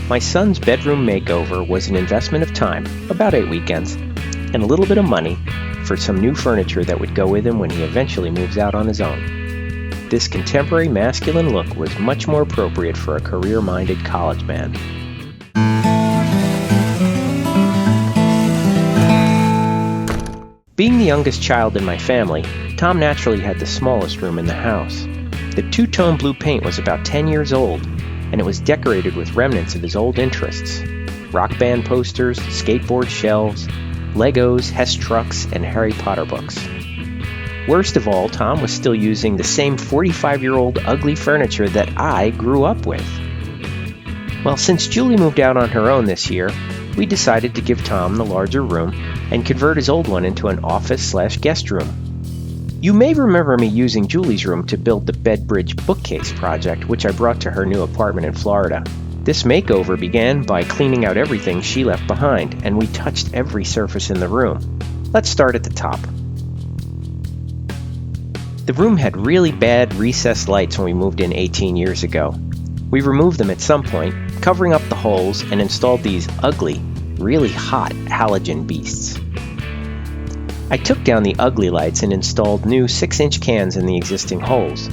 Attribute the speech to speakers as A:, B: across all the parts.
A: My son's bedroom makeover was an investment of time, about 8 weekends, and a little bit of money for some new furniture that would go with him when he eventually moves out on his own. This contemporary masculine look was much more appropriate for a career-minded college man. Being the youngest child in my family, Tom naturally had the smallest room in the house. The two-tone blue paint was about 10 years old, and it was decorated with remnants of his old interests: rock band posters, skateboard shelves, Legos, Hess trucks, and Harry Potter books. Worst of all, Tom was still using the same 45-year-old ugly furniture that I grew up with. Well, since Julie moved out on her own this year, we decided to give Tom the larger room and convert his old one into an office/guest room. You may remember me using Julie's room to build the Bedbridge bookcase project, which I brought to her new apartment in Florida. This makeover began by cleaning out everything she left behind, and we touched every surface in the room. Let's start at the top. The room had really bad recessed lights when we moved in 18 years ago. We removed them at some point, covering up the holes, and installed these ugly, really hot halogen beasts. I took down the ugly lights and installed new 6-inch cans in the existing holes.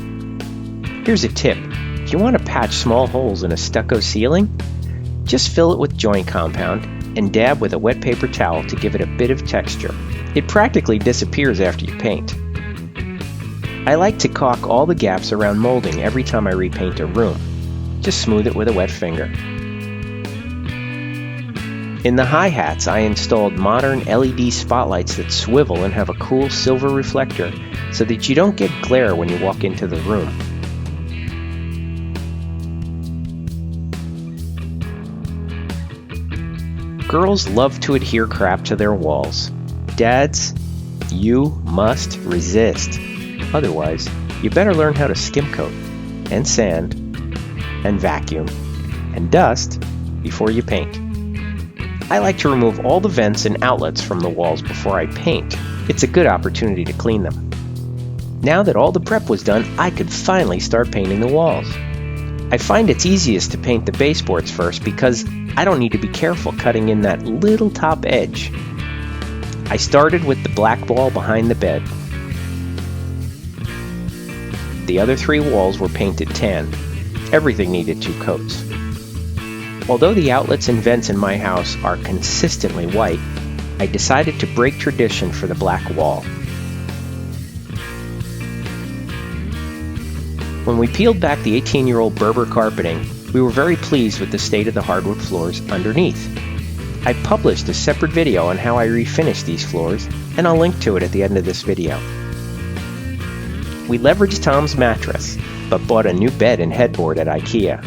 A: Here's a tip: if you want to patch small holes in a stucco ceiling, just fill it with joint compound and dab with a wet paper towel to give it a bit of texture. It practically disappears after you paint. I like to caulk all the gaps around molding every time I repaint a room. Just smooth it with a wet finger. In the hi-hats, I installed modern LED spotlights that swivel and have a cool silver reflector so that you don't get glare when you walk into the room. Girls love to adhere crap to their walls. Dads, you must resist. Otherwise, you better learn how to skim coat, and sand, and vacuum, and dust before you paint. I like to remove all the vents and outlets from the walls before I paint. It's a good opportunity to clean them. Now that all the prep was done, I could finally start painting the walls. I find it's easiest to paint the baseboards first because I don't need to be careful cutting in that little top edge. I started with the black wall behind the bed. The other 3 walls were painted tan. Everything needed 2 coats. Although the outlets and vents in my house are consistently white, I decided to break tradition for the black wall. When we peeled back the 18-year-old Berber carpeting, we were very pleased with the state of the hardwood floors underneath. I published a separate video on how I refinished these floors, and I'll link to it at the end of this video. We leveraged Tom's mattress, but bought a new bed and headboard at IKEA.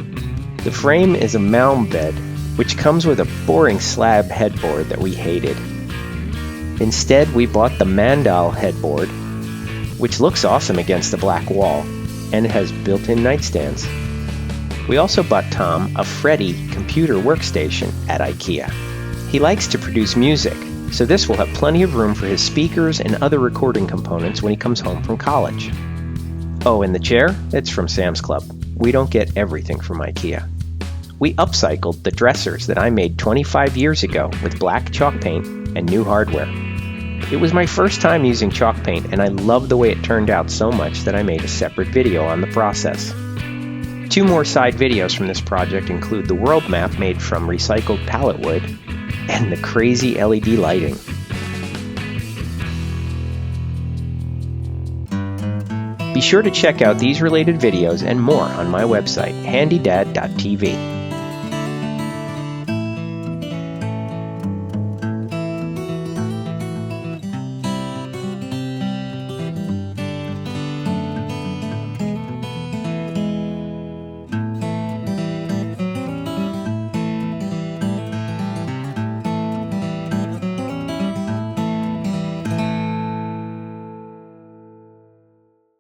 A: The frame is a mound bed, which comes with a boring slab headboard that we hated. Instead, we bought the Mandal headboard, which looks awesome against the black wall, and it has built-in nightstands. We also bought Tom a Freddy computer workstation at IKEA. He likes to produce music, so this will have plenty of room for his speakers and other recording components when he comes home from college. Oh, and the chair? It's from Sam's Club. We don't get everything from IKEA. We upcycled the dressers that I made 25 years ago with black chalk paint and new hardware. It was my first time using chalk paint, and I loved the way it turned out so much that I made a separate video on the process. 2 more side videos from this project include the world map made from recycled pallet wood and the crazy LED lighting. Be sure to check out these related videos and more on my website, HandyDadTV.